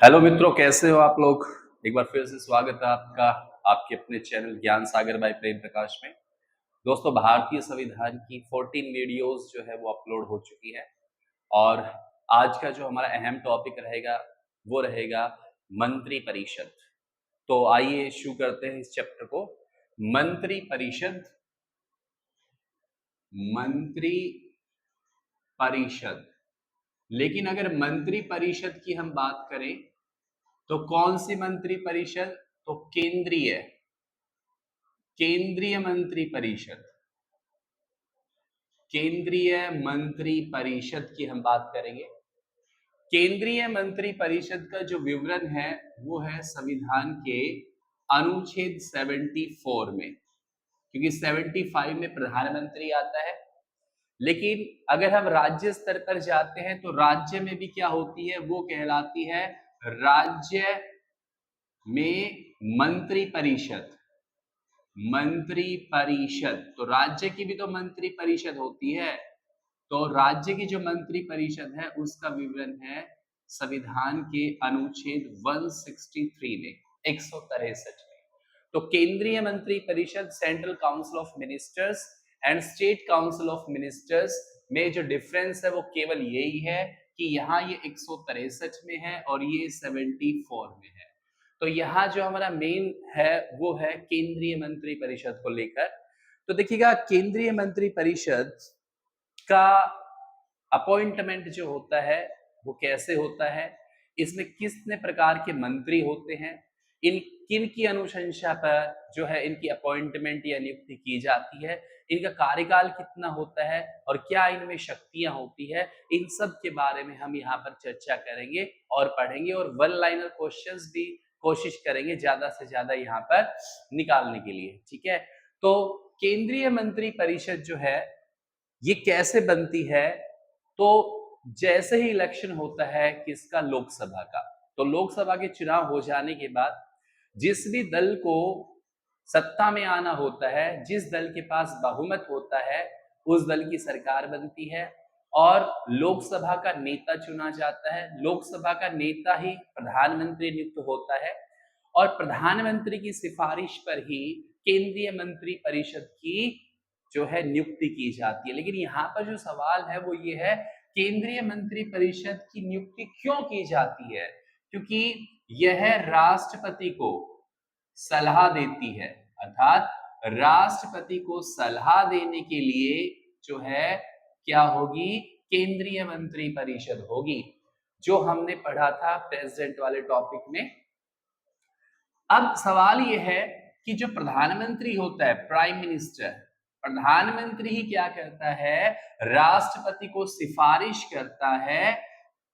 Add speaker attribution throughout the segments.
Speaker 1: Hello मित्रों, कैसे हो आप लोग। एक बार फिर से स्वागत है आपका आपके अपने चैनल ज्ञान सागर बाय प्रेम प्रकाश में। दोस्तों, भारतीय संविधान की 14 वीडियोस जो है वो अपलोड हो चुकी है और आज का जो हमारा अहम टॉपिक रहेगा वो रहेगा मंत्री परिषद। तो आइए शुरू करते हैं इस चैप्टर को। मंत्री परिषद, मंत्री परिषद। लेकिन अगर मंत्री परिषद की हम बात करें तो कौन सी मंत्री परिषद? तो केंद्रीय केंद्रीय मंत्री परिषद। केंद्रीय मंत्री परिषद की हम बात करेंगे। केंद्रीय मंत्री परिषद का जो विवरण है वो है संविधान के अनुच्छेद 74 में, क्योंकि 75 में प्रधानमंत्री आता है। लेकिन अगर हम राज्य स्तर पर जाते हैं तो राज्य में भी क्या होती है, वो कहलाती है राज्य में मंत्री परिषद। मंत्री परिषद, तो राज्य की भी तो मंत्री परिषद होती है। तो राज्य की जो मंत्री परिषद है उसका विवरण है संविधान के अनुच्छेद 163 में, 163 में। तो केंद्रीय मंत्री परिषद, central council of ministers and state council of ministers में जो डिफरेंस है वो केवल यही है कि यहाँ ये 163 में है और ये 74 में है। तो यहाँ जो हमारा मेन है वो है केंद्रीय मंत्री परिषद को लेकर। तो देखिएगा, केंद्रीय मंत्री परिषद का अपॉइंटमेंट जो होता है वो कैसे होता है, इसमें कितने प्रकार के मंत्री होते हैं, इन किन की अनुशंसा पर जो है इनकी अपॉइंटमेंट या नियुक्ति की जाती है, इनका कार्यकाल कितना होता है और क्या इनमें शक्तियां होती है, इन सब के बारे में हम यहाँ पर चर्चा करेंगे और पढ़ेंगे और वन लाइनर क्वेश्चंस भी कोशिश करेंगे ज्यादा से ज्यादा यहाँ पर निकालने के लिए। ठीक है, तो केंद्रीय मंत्री परिषद जो है ये कैसे बनती है? तो जैसे ही इलेक्शन होता है किसका, लोकसभा का, तो लोकसभा के चुनाव हो जाने के बाद जिस भी दल को सत्ता में आना होता है, जिस दल के पास बहुमत होता है, उस दल की सरकार बनती है और लोकसभा का नेता चुना जाता है। लोकसभा का नेता ही प्रधानमंत्री नियुक्त होता है और प्रधानमंत्री की सिफारिश पर ही केंद्रीय मंत्री परिषद की जो है नियुक्ति की जाती है। लेकिन यहाँ पर जो सवाल है वो ये है, केंद्रीय मंत्री परिषद की नियुक्ति क्यों की जाती है? क्योंकि यह राष्ट्रपति को सलाह देती है, अर्थात राष्ट्रपति को सलाह देने के लिए जो है क्या होगी, केंद्रीय मंत्री परिषद होगी, जो हमने पढ़ा था प्रेसिडेंट वाले टॉपिक में। अब सवाल यह है कि जो प्रधानमंत्री होता है, प्राइम मिनिस्टर, प्रधानमंत्री ही क्या करता है, राष्ट्रपति को सिफारिश करता है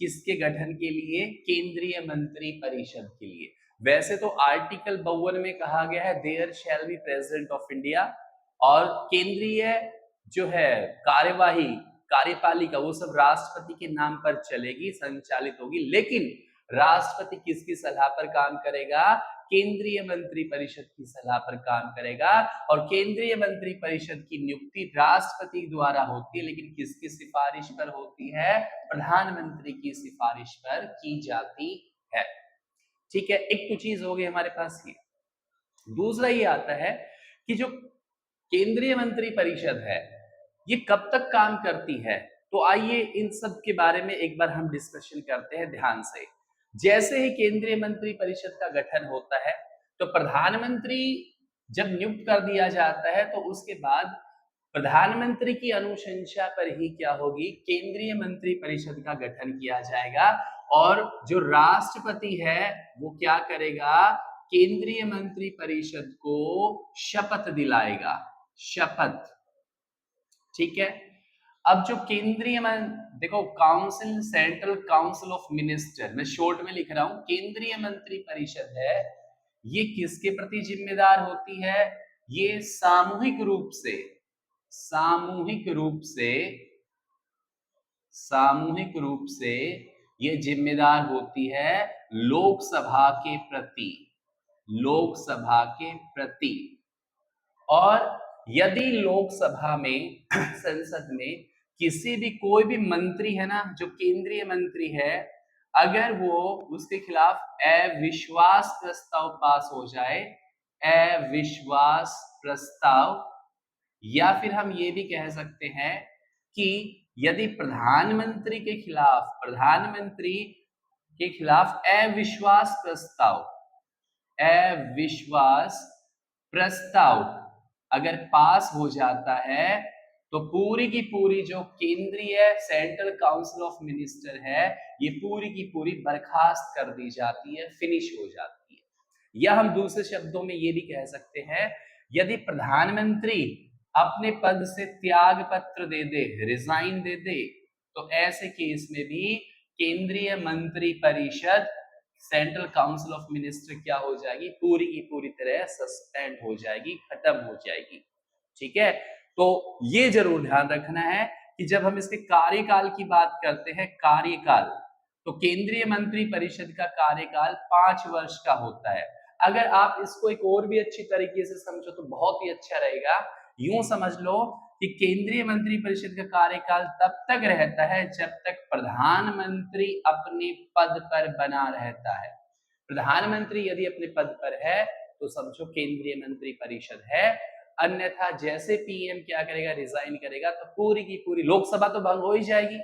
Speaker 1: किसके गठन के लिए, केंद्रीय मंत्री परिषद के लिए। वैसे तो आर्टिकल 52 में कहा गया है there shall be president of India, और केंद्रीय जो है कार्यवाही, कार्यपालिका, वो सब राष्ट्रपति के नाम पर चलेगी, संचालित होगी। लेकिन राष्ट्रपति किसकी सलाह पर काम करेगा, केंद्रीय मंत्री परिषद की सलाह पर काम करेगा। और केंद्रीय मंत्री परिषद की नियुक्ति राष्ट्रपति द्वारा होती है, लेकिन किसकी सिफारिश पर होती है, प्रधानमंत्री की सिफारिश पर की जाती है। ठीक है, एक तो चीज हो गई हमारे पास ये। दूसरा ये आता है कि जो केंद्रीय मंत्री परिषद है ये कब तक काम करती है। तो आइए इन सब के बारे में एक बार हम डिस्कशन करते हैं ध्यान से। जैसे ही केंद्रीय मंत्री परिषद का गठन होता है तो प्रधानमंत्री जब नियुक्त कर दिया जाता है तो उसके बाद प्रधानमंत्री की अनुशंसा पर ही क्या होगी, केंद्रीय मंत्री परिषद का गठन किया जाएगा। और जो राष्ट्रपति है वो क्या करेगा, केंद्रीय मंत्री परिषद को शपथ दिलाएगा, शपथ। ठीक है, अब जो केंद्रीय देखो council, central council of minister, मैं शॉर्ट में लिख रहा हूं, केंद्रीय मंत्री परिषद है, ये किसके प्रति जिम्मेदार होती है, ये सामूहिक रूप से, सामूहिक रूप से, सामूहिक रूप से ये जिम्मेदार होती है लोकसभा के प्रति, लोकसभा के प्रति। और यदि लोकसभा में संसद में किसी भी कोई भी मंत्री है ना, जो केंद्रीय मंत्री है, अगर वो उसके खिलाफ अविश्वास प्रस्ताव पास हो जाए, अविश्वास प्रस्ताव, या फिर हम ये भी कह सकते हैं कि यदि प्रधानमंत्री के खिलाफ अविश्वास प्रस्ताव अगर पास हो जाता है तो पूरी की पूरी जो केंद्रीय सेंट्रल काउंसिल ऑफ मिनिस्टर है ये पूरी की पूरी बर्खास्त कर दी जाती है, फिनिश हो जाती है। या हम दूसरे शब्दों में ये भी कह सकते हैं, यदि प्रधानमंत्री अपने पद से त्याग पत्र दे दे, रिजाइन दे दे, तो ऐसे केस में भी केंद्रीय मंत्री परिषद, सेंट्रल काउंसिल ऑफ मिनिस्टर क्या हो जाएगी, पूरी की पूरी तरह सस्पेंड हो जाएगी, खत्म हो जाएगी। ठीक है, तो ये जरूर ध्यान रखना है कि जब हम इसके कार्यकाल की बात करते हैं, कार्यकाल, तो केंद्रीय मंत्री परिषद का कार्यकाल 5 वर्ष का होता है। अगर आप इसको एक और भी अच्छी तरीके से समझो तो बहुत ही अच्छा रहेगा। यूं समझ लो कि केंद्रीय मंत्री परिषद का कार्यकाल तब तक रहता है जब तक प्रधानमंत्री अपने पद पर बना रहता है। प्रधानमंत्री यदि अपने पद पर है तो समझो केंद्रीय मंत्री परिषद है, अन्यथा जैसे पीएम क्या करेगा, रिजाइन करेगा, तो पूरी की पूरी लोकसभा तो भंग हो ही जाएगी,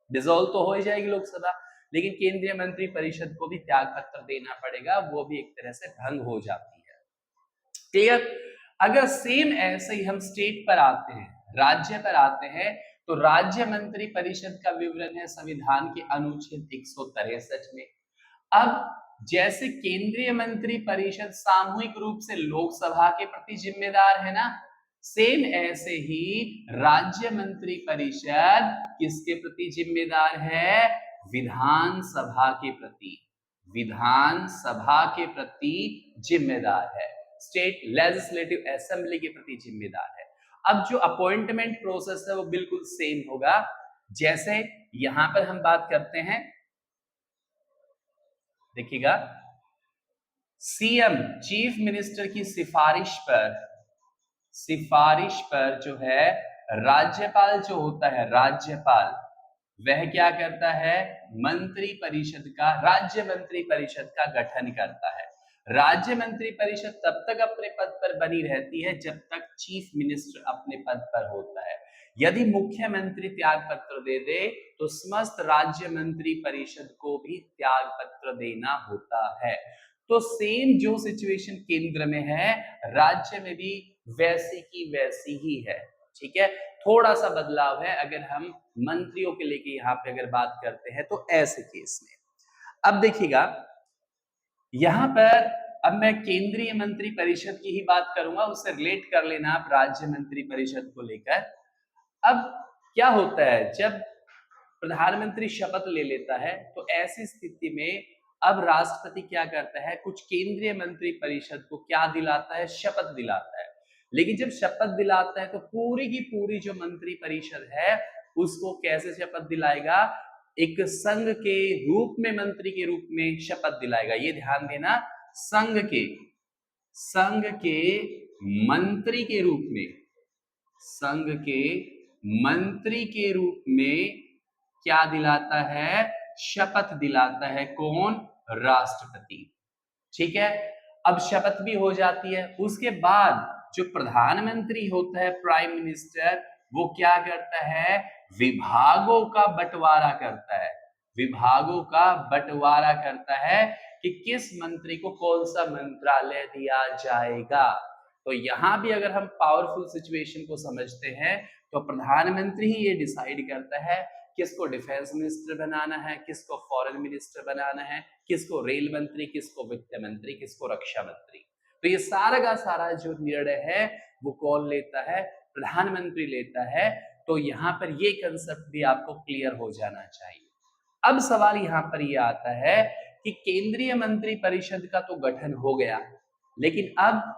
Speaker 1: डिसॉल्व तो हो ही जाएगी लोकसभा, लेकिन केंद्रीय मंत्री परिषद को भी त्याग पत्र देना पड़ेगा, वो भी एक तरह से भंग हो जाती है। क्लियर? अगर सेम ऐसे ही हम स्टेट पर आते हैं, राज्य पर आते हैं, तो राज्य मंत्री परिषद का विवरण है संविधान के अनुच्छेद 163 में। अब जैसे केंद्रीय मंत्री परिषद सामूहिक रूप से लोकसभा के प्रति जिम्मेदार है ना, सेम ऐसे ही राज्य मंत्री परिषद किसके प्रति जिम्मेदार है, विधानसभा के प्रति, विधानसभा के प्रति जिम्मेदार है, स्टेट लेजिस्लेटिव असेंबली के प्रति जिम्मेदार है। अब जो अपॉइंटमेंट प्रोसेस है वो बिल्कुल सेम होगा। जैसे यहां पर हम बात करते हैं, देखिएगा, सीएम चीफ मिनिस्टर की सिफारिश पर जो है राज्यपाल जो होता है, राज्यपाल वह क्या करता है, राज्य मंत्री परिषद का गठन करता है। राज्य मंत्री परिषद तब तक अपने पद पर बनी रहती है जब तक चीफ मिनिस्टर अपने पद पर होता है। यदि मुख्यमंत्री त्याग पत्र दे दे तो समस्त राज्य मंत्री परिषद को भी त्याग पत्र देना होता है। तो सेम जो सिचुएशन केंद्र में है, राज्य में भी वैसी की वैसी ही है। ठीक है, थोड़ा सा बदलाव है अगर हम मंत्रियों के लेके यहाँ पे अगर बात करते हैं तो ऐसे केस में। अब देखिएगा, यहां पर अब मैं केंद्रीय मंत्री परिषद की ही बात करूंगा, उससे रिलेट कर लेना आप राज्य मंत्री परिषद को लेकर। अब क्या होता है, जब प्रधानमंत्री शपथ ले लेता है तो ऐसी स्थिति में अब राष्ट्रपति क्या करता है, कुछ केंद्रीय मंत्री परिषद को क्या दिलाता है, शपथ दिलाता है। लेकिन जब शपथ दिलाता है तो पूरी की पूरी जो मंत्री परिषद है उसको कैसे शपथ दिलाएगा, एक संघ के रूप में, मंत्री के रूप में शपथ दिलाएगा। ये ध्यान देना, संघ के मंत्री के रूप में, संघ के मंत्री के रूप में क्या दिलाता है, शपथ दिलाता है। कौन, राष्ट्रपति। ठीक है, अब शपथ भी हो जाती है। उसके बाद जो प्रधानमंत्री होता है, प्राइम मिनिस्टर, वो क्या करता है, विभागों का बंटवारा करता है, विभागों का बंटवारा करता है कि किस मंत्री को कौन सा मंत्रालय दिया जाएगा। तो यहां भी अगर हम पावरफुल सिचुएशन को समझते हैं तो प्रधानमंत्री ही ये डिसाइड करता है किसको डिफेंस मिनिस्टर बनाना है, किसको फॉरेन मिनिस्टर बनाना है, किसको रेल मंत्री, किसको वित्त मंत्री, किसको रक्षा मंत्री। तो ये सारा का सारा जो निर्णय है वो कौन लेता है, प्रधानमंत्री लेता है। तो यहाँ पर ये कंसेप्ट भी आपको क्लियर हो जाना चाहिए। अब सवाल यहाँ पर ये आता है कि केंद्रीय मंत्री परिषद का तो गठन हो गया, लेकिन अब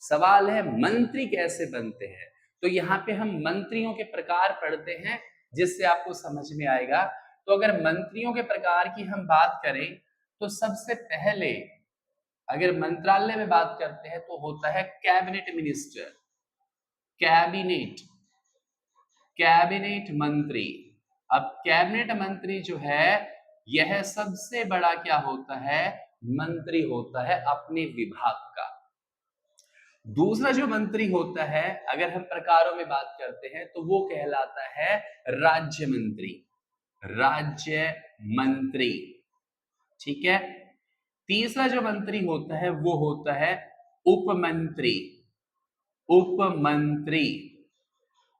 Speaker 1: सवाल है मंत्री कैसे बनते हैं। तो यहाँ पे हम मंत्रियों के प्रकार पढ़ते हैं जिससे आपको समझ में आएगा। तो अगर मंत्रियों के प्रकार की हम बात करें तो सबसे पहले अगर मंत्रालय में बात करते हैं तो होता है कैबिनेट मिनिस्टर, कैबिनेट मंत्री। अब कैबिनेट मंत्री जो है यह सबसे बड़ा क्या होता है, मंत्री होता है अपने विभाग का। दूसरा जो मंत्री होता है, अगर हम प्रकारों में बात करते हैं तो वो कहलाता है राज्य मंत्री। राज्य मंत्री, ठीक है। तीसरा जो मंत्री होता है वो होता है उपमंत्री। उपमंत्री।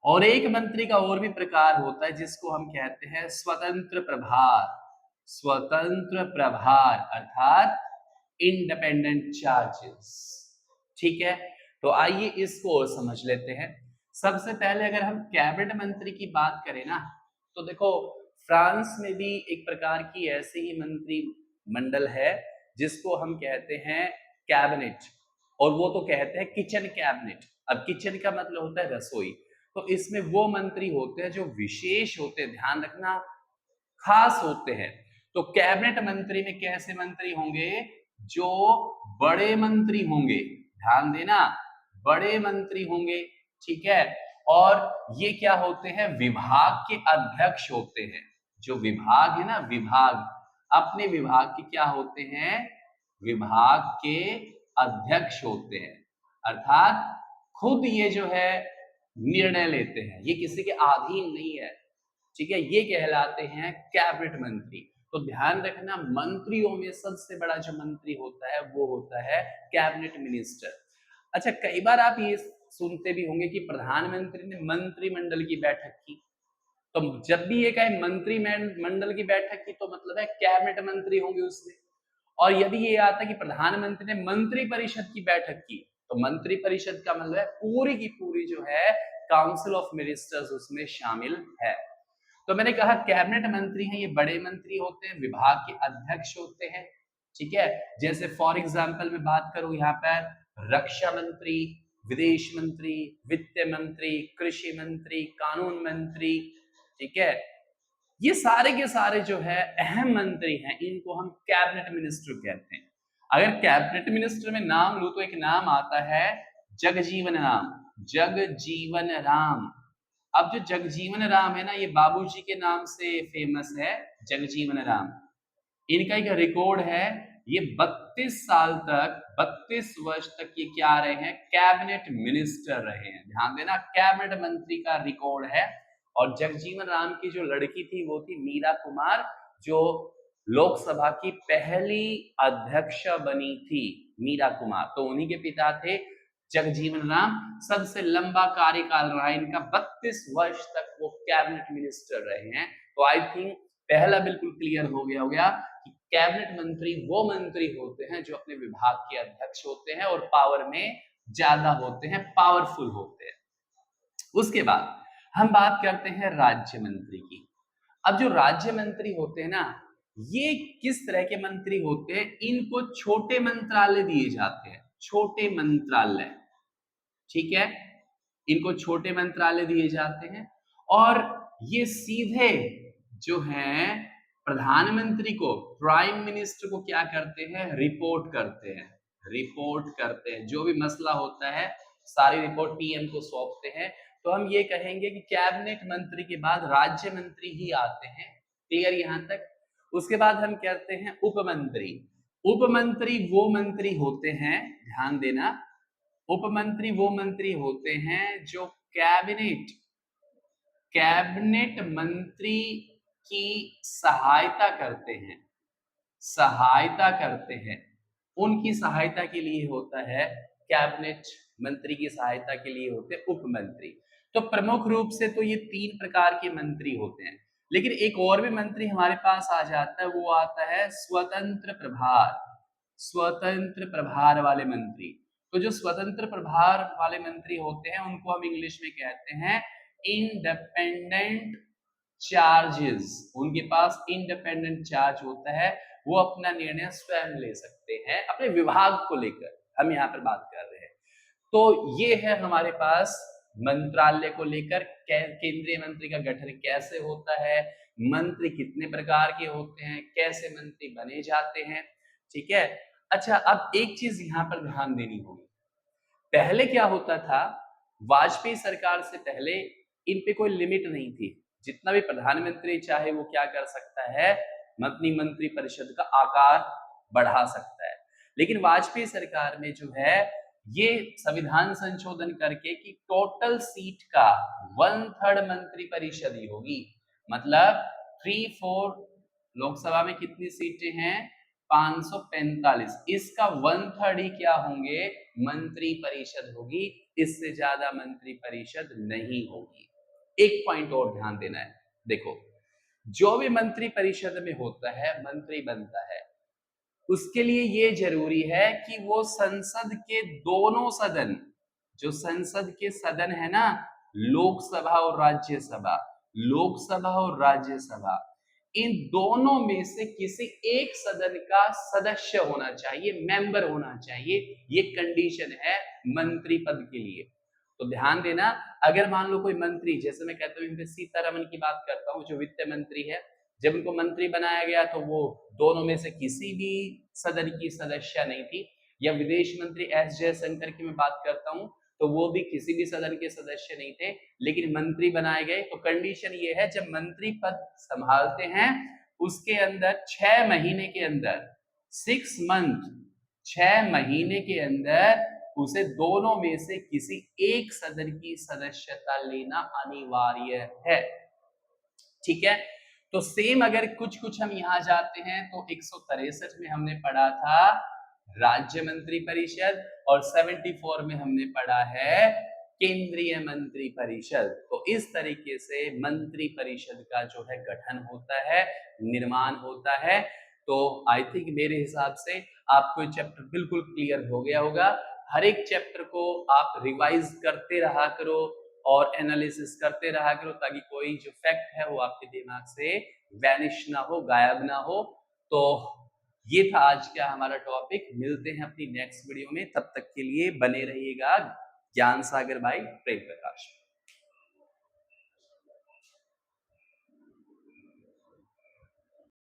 Speaker 1: और एक मंत्री का और भी प्रकार होता है जिसको हम कहते हैं स्वतंत्र प्रभार। स्वतंत्र प्रभार अर्थात इंडिपेंडेंट चार्जेस, ठीक है। तो आइए इसको और समझ लेते हैं। सबसे पहले अगर हम कैबिनेट मंत्री की बात करें ना, तो देखो फ्रांस में भी एक प्रकार की ऐसे ही मंत्री मंडल है जिसको हम कहते हैं कैबिनेट, और वो तो कहते हैं किचन कैबिनेट। अब किचन का मतलब होता है रसोई। तो इसमें वो मंत्री होते हैं जो विशेष होते हैं, ध्यान रखना, खास होते हैं। तो कैबिनेट मंत्री में कैसे मंत्री होंगे, जो बड़े मंत्री होंगे, ध्यान देना, बड़े मंत्री होंगे, ठीक है। और ये क्या होते हैं, विभाग के अध्यक्ष होते हैं। जो विभाग है ना, विभाग, अपने विभाग के क्या होते हैं, विभाग के अध्यक्ष होते हैं। अर्थात खुद ये जो है निर्णय लेते हैं, ये किसी के अधीन नहीं है, ठीक है। ये कहलाते हैं कैबिनेट मंत्री। तो ध्यान रखना, मंत्रियों में सबसे बड़ा जो मंत्री होता है वो होता है कैबिनेट मिनिस्टर। अच्छा, कई बार आप ये सुनते भी होंगे कि प्रधानमंत्री ने मंत्रिमंडल की बैठक की। तो जब भी ये कहे मंत्री मंडल की बैठक की तो मतलब है कैबिनेट मंत्री होंगे उसमें। और यदि ये आता है कि प्रधानमंत्री ने मंत्री परिषद की बैठक की, तो मंत्री परिषद का मतलब है पूरी की पूरी जो है काउंसिल ऑफ मिनिस्टर्स उसमें शामिल है। तो मैंने कहा कैबिनेट मंत्री हैं, ये बड़े मंत्री होते हैं, विभाग के अध्यक्ष होते हैं, ठीक है। जैसे फॉर एग्जांपल मैं बात करूं यहाँ पर रक्षा मंत्री, विदेश मंत्री, वित्त मंत्री, कृषि मंत्री, कानून मंत्री, ठीक है। ये सारे के सारे जो है अहम मंत्री हैं, इनको हम कैबिनेट मिनिस्टर कहते हैं। अगर कैबिनेट मिनिस्टर में नाम लूं तो एक नाम आता है जगजीवन राम। जगजीवन राम। अब जो जगजीवन राम है ना, ये बाबूजी के नाम से फेमस है, जगजीवन राम। इनका एक रिकॉर्ड है, ये 32 साल तक, 32 वर्ष तक ये क्या रहे हैं, कैबिनेट मिनिस्टर रहे हैं। ध्यान देना, कैबिनेट मंत्री का रिकॉर्ड है। और जगजीवन राम की जो लड़की थी वो थी मीरा कुमार, जो लोकसभा की पहली अध्यक्ष बनी थी, मीरा कुमार। तो उन्हीं के पिता थे जगजीवन राम। सबसे लंबा कार्यकाल रहा इनका, 32 वर्ष तक वो कैबिनेट मिनिस्टर रहे हैं। तो आई थिंक पहला बिल्कुल क्लियर हो गया कि कैबिनेट मंत्री वो मंत्री होते हैं जो अपने विभाग के अध्यक्ष होते हैं और पावर में ज्यादा होते हैं, पावरफुल होते हैं। उसके बाद हम बात करते हैं राज्य मंत्री की। अब जो राज्य मंत्री होते हैं ना, ये किस तरह के मंत्री होते हैं, इनको छोटे मंत्रालय दिए जाते हैं, छोटे मंत्रालय, ठीक है। इनको छोटे मंत्रालय दिए जाते हैं और ये सीधे जो है प्रधानमंत्री को, प्राइम मिनिस्टर को क्या करते हैं, रिपोर्ट करते हैं। रिपोर्ट करते हैं, जो भी मसला होता है सारी रिपोर्ट पीएम को सौंपते हैं। तो हम ये कहेंगे कि कैबिनेट मंत्री के बाद राज्य मंत्री ही आते हैं। क्लियर यहां तक। उसके बाद हम कहते हैं उपमंत्री। उपमंत्री वो मंत्री होते हैं, ध्यान देना, उपमंत्री वो मंत्री होते हैं जो कैबिनेट कैबिनेट मंत्री की सहायता करते हैं, सहायता करते हैं। उनकी सहायता के लिए होता है कैबिनेट मंत्री की सहायता के लिए होते हैं उपमंत्री। तो प्रमुख रूप से तो ये 3 प्रकार के मंत्री होते हैं। लेकिन एक और भी मंत्री हमारे पास आ जाता है, वो आता है स्वतंत्र प्रभार। स्वतंत्र प्रभार वाले मंत्री। तो जो स्वतंत्र प्रभार वाले मंत्री होते हैं उनको हम इंग्लिश में कहते हैं इंडिपेंडेंट चार्जेस। उनके पास इंडिपेंडेंट चार्ज होता है, वो अपना निर्णय स्वयं ले सकते हैं अपने विभाग को लेकर, हम यहाँ पर बात कर रहे हैं। तो ये है हमारे पास मंत्रालय को लेकर, केंद्रीय मंत्री का गठन कैसे होता है, मंत्री कितने प्रकार के होते हैं, कैसे मंत्री बने जाते हैं, ठीक है। अच्छा, अब एक चीज यहाँ पर ध्यान देनी होगी। पहले क्या होता था, वाजपेयी सरकार से पहले इन पे कोई लिमिट नहीं थी, जितना भी प्रधानमंत्री चाहे वो क्या कर सकता है, अपनी मंत्री परिषद का आकार बढ़ा सकता है। लेकिन वाजपेयी सरकार में जो है ये संविधान संशोधन करके कि टोटल सीट का 1/3 मंत्री परिषद ही होगी, मतलब 3/4 लोकसभा में कितनी सीटें हैं 545, इसका 1/3 ही क्या होंगे मंत्री परिषद होगी, इससे ज्यादा मंत्री परिषद नहीं होगी। एक पॉइंट और ध्यान देना है, देखो जो भी मंत्री परिषद में होता है मंत्री बनता है उसके लिए ये जरूरी है कि वो संसद के दोनों सदन, जो संसद के सदन है ना लोकसभा और राज्यसभा, लोकसभा और राज्यसभा, इन दोनों में से किसी एक सदन का सदस्य होना चाहिए, मेंबर होना चाहिए, ये कंडीशन है मंत्री पद के लिए। तो ध्यान देना, अगर मान लो कोई मंत्री, जैसे मैं कहता हूँ सीतारमन की बात करता हूँ जो वित्त मंत्री है, जब उनको मंत्री बनाया गया तो वो दोनों में से किसी भी सदन की सदस्य नहीं थी। या विदेश मंत्री एस जयशंकर की मैं बात करता हूँ तो वो भी किसी भी सदन के सदस्य नहीं थे, लेकिन मंत्री बनाए गए। तो कंडीशन ये है जब मंत्री पद संभालते हैं उसके अंदर 6 महीने के अंदर 6 मंथ 6 महीने के अंदर उसे दोनों में से किसी एक सदन की सदस्यता लेना अनिवार्य है। ठीक है, तो सेम अगर कुछ कुछ हम यहां जाते हैं तो 163 में हमने पढ़ा था राज्य मंत्री परिषद और 74 में हमने पढ़ा है केंद्रीय मंत्री परिषद। तो इस तरीके से मंत्री परिषद का जो है गठन होता है, निर्माण होता है। तो आई थिंक मेरे हिसाब से आपको ये चैप्टर बिल्कुल क्लियर हो गया होगा। हर एक चैप्टर को आप रिवाइज करते रहा करो और एनालिसिस करते रहा करो ताकि कोई जो फैक्ट है वो आपके दिमाग से वैनिश ना हो, गायब ना हो। तो ये था आज का हमारा टॉपिक। मिलते हैं अपनी नेक्स्ट वीडियो में, तब तक के लिए बने रहिएगा ज्ञान सागर भाई प्रेम प्रकाश।